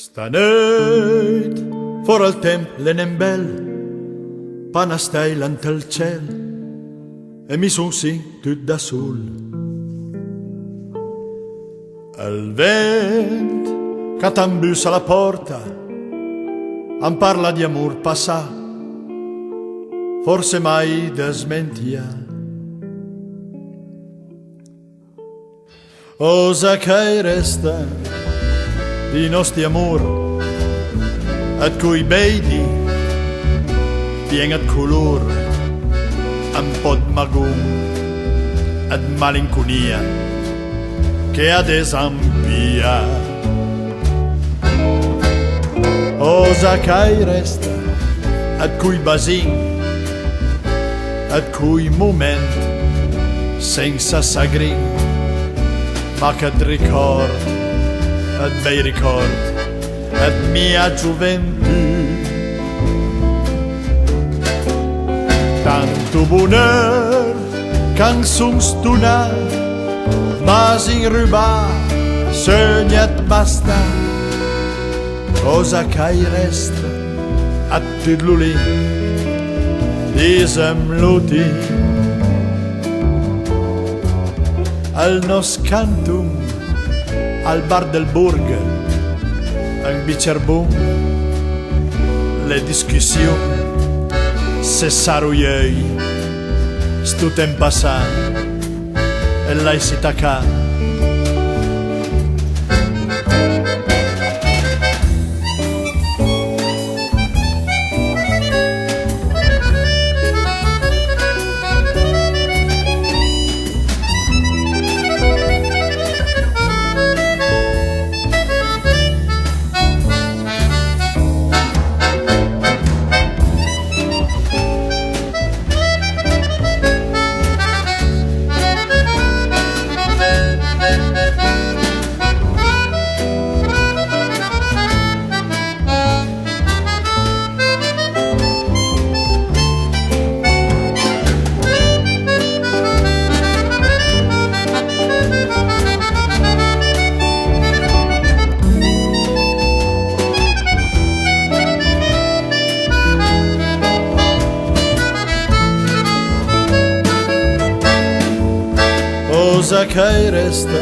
Sta nöjd for el temp l'enem bel, panastei ant el ciel, e mi son si tut da sul. El vent che t'embussa a la porta em parla di amor passà, forse mai desmentia. Osa che resta di nostri amor, et cui beidi tien et color, un pot magum et malinconia che ha desampia. Osa che resta et cui basin, et cui moment senza sagrin, ma che ricord, et bei ricord, et mia gioventù. Tanto bonheur cançons donar, mas in rubar sognet basta. Cosa che resta a tudluli, disem-luti, al nos cantum al bar del Burg, un bicerbun, le discussions cessaroiei, sto temp passat, e l'hai si tacat. Cosa che resta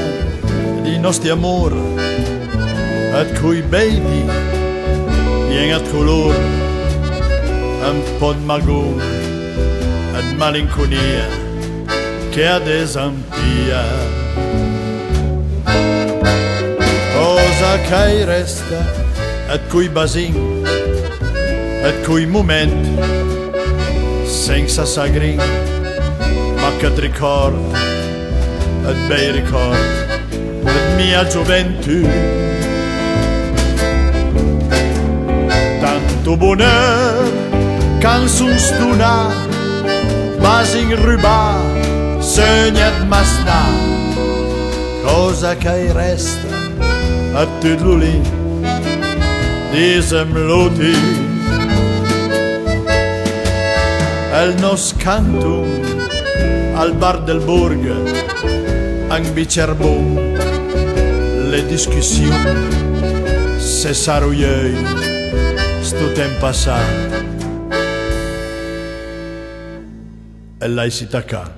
di nostri amor, et cui beidi tien et color, un pot magum et malinconia che ha desampia. Cosa che resta et cui basin, et cui moment senza sagrin, ma che ricord, et bei ricord, et mia gioventù. Tanto bonheur cançons donar, mas in rubar sognet masta. Cosa che resta a tudluli, disem-luti, el nos cantum al bar del Burg, un bicerbun, le discussions cessaroiei, sto temp passat, e l'hai si tacat.